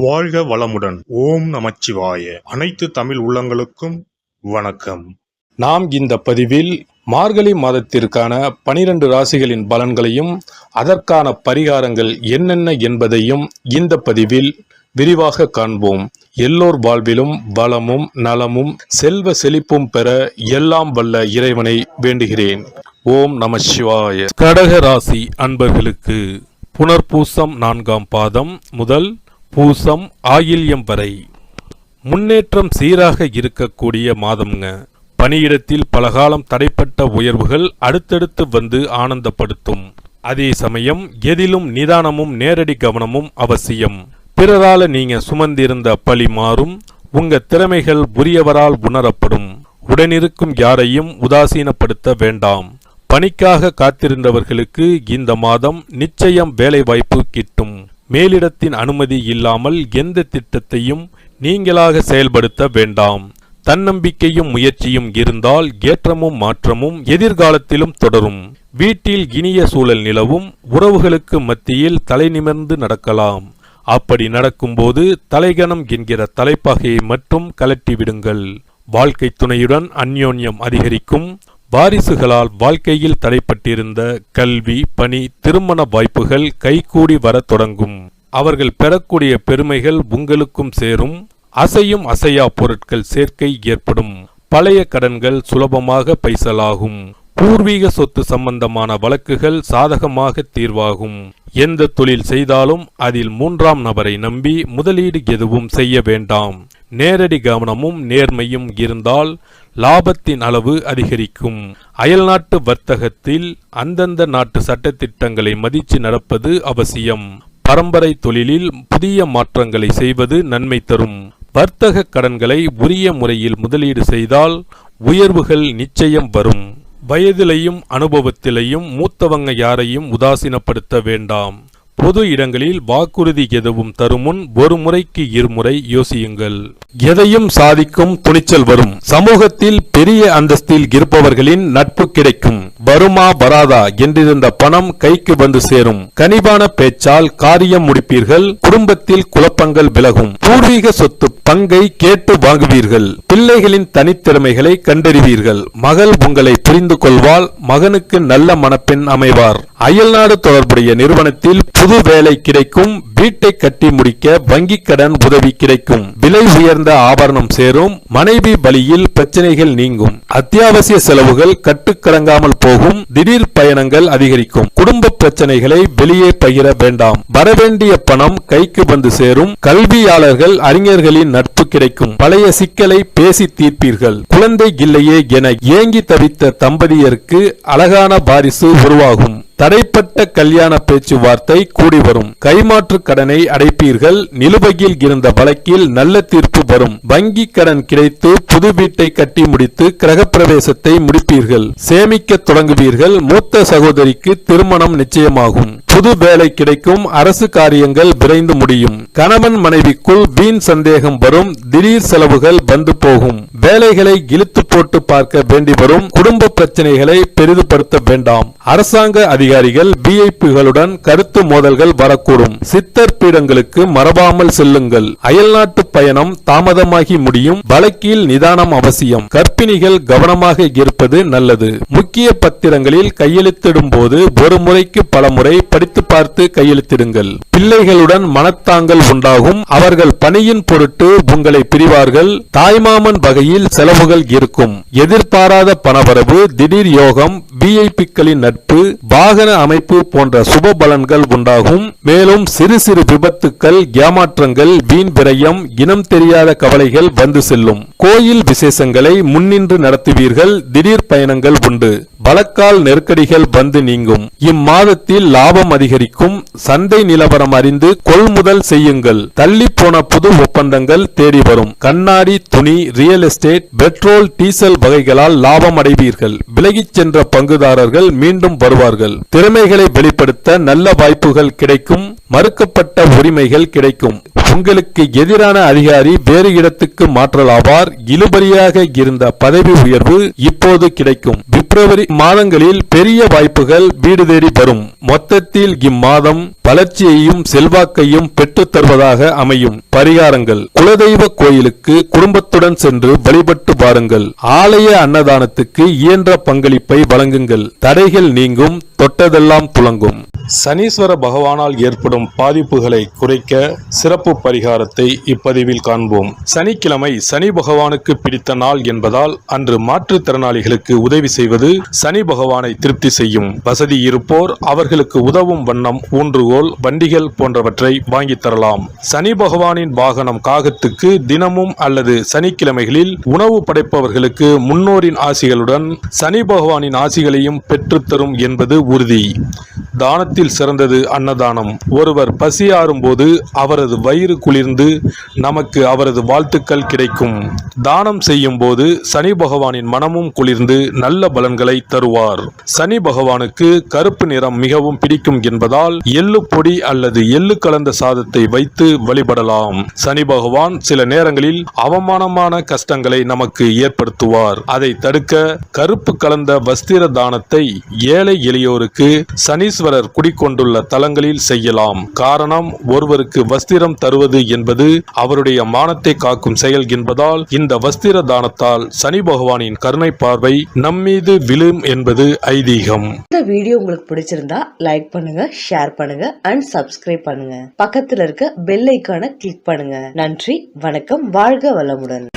வாழ்க வளமுடன். ஓம் நமச்சிவாய. அனைத்து தமிழ் உள்ளங்களுக்கும் வணக்கம். நாம் இந்த பதிவில் மார்கழி மாதத்திற்கான 12 ராசிகளின் பலன்களையும் அதற்கான பரிகாரங்கள் என்னென்ன என்பதையும் இந்த பதிவில் விரிவாக காண்போம். எல்லோர் வாழ்விலும் வளமும் நலமும் செல்வ செழிப்பும் பெற எல்லாம் வல்ல இறைவனை வேண்டுகிறேன். ஓம் நமசிவாய. கடக ராசி அன்பர்களுக்கு புனர்பூசம் 4ஆம் பாதம் முதல் பூசம் ஆயில்யம் வரை முன்னேற்றம் சீராக இருக்கக்கூடிய மாதம்ங்க. பணியிடத்தில் பலகாலம் தடைப்பட்ட உயர்வுகள் அடுத்தடுத்து வந்து ஆனந்தப்படுத்தும். அதே சமயம் எதிலும் நிதானமும் நேரடி கவனமும் அவசியம். பிறரால நீங்க சுமந்திருந்த பழி மாறும். உங்க திறமைகள் உரியவரால் உணரப்படும். உடனிருக்கும் யாரையும் உதாசீனப்படுத்த வேண்டாம். பணிக்காக காத்திருந்தவர்களுக்கு இந்த மாதம் நிச்சயம் வேலை வாய்ப்பு கிட்டும். மேலிடத்தின் அனுமதி இல்லாமல் எந்த திட்டத்தையும் நீங்களாக செயல்படுத்த வேண்டாம். தன்னம்பிக்கையும் முயற்சியும் இருந்தால் ஏற்றமும் மாற்றமும் எதிர்காலத்திலும் தொடரும். வீட்டில் இனிய சூழல் நிலவும். உறவுகளுக்கு மத்தியில் தலை நிமிர்ந்து நடக்கலாம். அப்படி நடக்கும்போது தலைகணம் என்கிற தலைப்பகையை மட்டும் கலட்டிவிடுங்கள். வாழ்க்கை துணையுடன் அந்யோன்யம் அதிகரிக்கும். வாரிசுகளால் வாழ்க்கையில் தடைப்பட்டிருந்த கல்வி, பணி, திருமண வாய்ப்புகள் கைகூடி வர தொடங்கும். அவர்கள் பெறக்கூடிய பெருமைகள் உங்களுக்கும் சேரும். அசையும் அசையா பொருட்கள் சேர்க்கை ஏற்படும். பழைய கடன்கள் சுலபமாக பைசலாகும். பூர்வீக சொத்து சம்பந்தமான வழக்குகள் சாதகமாக தீர்வாகும். எந்த தொழில் செய்தாலும் அதில் 3ஆம் நபரை நம்பி முதலீடு எதுவும் செய்ய வேண்டாம். நேரடி கவனமும் நேர்மையும் இருந்தால் லாபத்தின் அளவு அதிகரிக்கும். அயல்நாட்டு வர்த்தகத்தில் அந்தந்த நாட்டு சட்டத்திட்டங்களை மதித்து நடப்பது அவசியம். பரம்பரை தொழிலில் புதிய மாற்றங்களை செய்வது நன்மை தரும். வர்த்தக கடன்களை உரிய முறையில் முதலீடு செய்தால் உயர்வுகள் நிச்சயம் வரும். வயதிலையும் அனுபவத்திலையும் மூத்தவங்க யாரையும் உதாசீனப்படுத்த வேண்டாம். பொது இடங்களில் வாக்குறுதி எதுவும் தருமுன் ஒரு முறைக்கு இருமுறை யோசியுங்கள். எதையும் சாதிக்கும் துணிச்சல் வரும். சமூகத்தில் பெரிய அந்தஸ்தில் இருப்பவர்களின் நட்பு கிடைக்கும். வருமா வராதா என்றிருந்த பணம் கைக்கு வந்து சேரும். கனிவான பேச்சால் காரியம் முடிப்பீர்கள். குடும்பத்தில் குழப்பங்கள் விலகும். பூர்வீக சொத்து பங்கை கேட்டு வாங்குவீர்கள். பிள்ளைகளின் தனித்திறமைகளை கண்டறிவீர்கள். மகள் உங்களை புரிந்து கொள்வாள். மகனுக்கு நல்ல மணப்பெண் அமைவார். அயல்நாடு தொடர்புடைய நிறுவனத்தில் புது வேலை கிடைக்கும். வீட்டை கட்டி முடிக்க வங்கி கடன் உதவி கிடைக்கும். விலை உயர்ந்த ஆபரணம் சேரும். மனைவி வழியில் பிரச்சனைகள் நீங்கும். அத்தியாவசிய செலவுகள் கட்டுக்கடங்காமல் போகும். திடீர் பயணங்கள் அதிகரிக்கும். குடும்ப பிரச்சனைகளை வெளியே பகிர வேண்டாம். வரவேண்டிய பணம் கைக்கு வந்து சேரும். கல்வியாளர்கள் அறிஞர்களின் நட்பு கிடைக்கும். பழைய சிக்கலை பேசி தீர்ப்பீர்கள். குழந்தை இல்லையே என ஏங்கி தவித்த தம்பதியருக்கு அழகான வாரிசு உருவாகும். தடைப்பட்ட கல்யாண பேச்சுவார்த்தை கூடி வரும். கைமாற்று கடனை அடைப்பீர்கள். நிலுவையில் இருந்த வழக்கில் நல்ல தீர்ப்பு வரும். வங்கி கடன் கிடைத்து புது வீட்டை கட்டி முடித்து கிரகப்பிரவேசத்தை முடிப்பீர்கள். சேமிக்க தொடங்குவீர்கள். மூத்த சகோதரிக்கு திருமணம் நிச்சயமாகும். புது வேலை கிடைக்கும். அரசு காரியங்கள் விரைந்து முடியும். கணவன் மனைவிக்குள் வீண் சந்தேகம் வரும். திடீர் செலவுகள் வந்து போகும். வேலைகளை இழுத்து போட்டு பார்க்க வேண்டி வரும். குடும்ப பிரச்சனைகளை பெரிதுபடுத்த வேண்டாம். அரசாங்க அதிகாரிகள் விஐபிகளுடன் கருத்து மோதல்கள் வரக்கூடும். சித்தர் பீடங்களுக்கு மறவாமல் செல்லுங்கள். அயல்நாட்டு பயணம் தாமதமாகி முடியும். வழக்கில் நிதானம் அவசியம். கர்ப்பிணிகள் கவனமாக இருப்பது நல்லது. முக்கிய பத்திரங்களில் கையெழுத்திடும் போது ஒரு முறைக்கு பல முறை படித்து பார்த்து கையெழுத்திடுங்கள். பிள்ளைகளுடன் மனத்தாங்கல் உண்டாகும். அவர்கள் பணியின் பொருட்டு உங்களை பிரிவார்கள். தாய்மாமன் வகையில் செலவுகள் இருக்கும். எதிர்பாராத பணவரவு, திடீர் யோகம், விஐபிக்களின் நட்பு, வாகன அமைப்பு போன்ற சுப பலன்கள் உண்டாகும். மேலும் சிறு சிறு விபத்துக்கள், ஏமாற்றங்கள், வீண் விரயம், இனம் தெரியாத கவலைகள் வந்து செல்லும். கோயில் விசேஷங்களை முன்னின்று நடத்துவீர்கள். திடீர் பயணங்கள் உண்டு. வழக்கால் நெருக்கடிகள் வந்து நீங்கும். இம்மாதத்தில் லாபம் அதிகரிக்கும். சந்தை நிலவரம் அறிந்து கொள்முதல் செய்யுங்கள். தள்ளி போன புது ஒப்பந்தங்கள் தேடி வரும். கண்ணாடி, துணி, ரியல் எஸ்டேட், பெட்ரோல், டீசல் வகைகளால் லாபம் அடைவீர்கள். விலகிச் சென்ற பங்குதாரர்கள் மீண்டும் வருவார்கள். திறமைகளை வெளிப்படுத்த நல்ல வாய்ப்புகள் கிடைக்கும். மறுக்கப்பட்ட உரிமைகள் கிடைக்கும். உங்களுக்கு எதிரான அதிகாரி வேறு இடத்துக்கு மாற்றலாவார். இழுபறியாக இருந்த பதவி உயர்வு இப்போது கிடைக்கும். பிப்ரவரி மாதங்களில் பெரிய வாய்ப்புகள் வீடு தேடி வரும். மொத்தத்தில் இம்மாதம் வளர்ச்சியையும் செல்வாக்கையும் பெற்றுத் தருவதாக அமையும். பரிகாரங்கள்: குலதெய்வ கோயிலுக்கு குடும்பத்துடன் சென்று வழிபட்டு வாருங்கள். ஆலய அன்னதானத்துக்கு இயன்ற பங்களிப்பை வழங்குங்கள். தடைகள் நீங்கும், தொட்டதெல்லாம் துலங்கும். சனீஸ்வர பகவானால் ஏற்படும் பாதிப்புகளை குறைக்க சிறப்பு பரிகாரத்தை இப்பதிவில் காண்போம். சனிக்கிழமை சனி பகவானுக்கு பிடித்த நாள் என்பதால் அன்று மாற்றுத்திறனாளிகளுக்கு உதவி செய்வது சனி பகவானை திருப்தி செய்யும். வசதி இருப்போர் அவர்களுக்கு உதவும் வண்ணம் ஊன்றுகோல், வண்டிகள் போன்றவற்றை வாங்கித் தரலாம். சனி பகவானின் வாகனம் காகத்துக்கு தினமும் அல்லது சனிக்கிழமைகளில் உணவு படைப்பவர்களுக்கு முன்னோரின் ஆசிகளுடன் சனி பகவானின் ஆசிகளையும் பெற்றுத்தரும் என்பது உறுதி. தானத்தில் சிறந்தது அன்னதானம். ஒருவர் பசியாறும் போது அவரது வயிறு குளிர்ந்து நமக்கு அவரது வாழ்த்துக்கள் கிடைக்கும். தானம் செய்யும் போது சனி பகவானின் மனமும் குளிர்ந்து நல்ல பலன்களை தருவார். சனி பகவானுக்கு கருப்பு நிறம் மிகவும் பிடிக்கும் என்பதால் எள்ளு பொடி அல்லது எள்ளு கலந்த சாதத்தை வைத்து வழிபடலாம். சனி பகவான் சில நேரங்களில் அவமானமான கஷ்டங்களை நமக்கு ஏற்படுத்துவார். அதை தடுக்க கருப்பு கலந்த வஸ்திர தானத்தை ஏழை எளியோருக்கு சனீஸ்வரர் குடிக்கொண்டுள்ள தலங்களில் செய்யலாம். காரணம், ஒருவருக்கு வஸ்திரம் தருவது என்பது அவருடைய மானத்தை காக்கும் செயல் என்பதால் இந்த வஸ்திர தானத்தால் சனி பகவானின் கருணை பார்வை நம்மீது விழும் என்பது ஐதீகம். இந்த வீடியோ உங்களுக்கு பிடிச்சிருந்தா லைக் பண்ணுங்க, ஷேர் பண்ணுங்க அண்ட் சப்ஸ்கிரைப் பண்ணுங்க. பக்கத்துல இருக்க பெல் ஐகானை கிளிக் பண்ணுங்க. நன்றி, வணக்கம், வாழ்க வளமுடன்.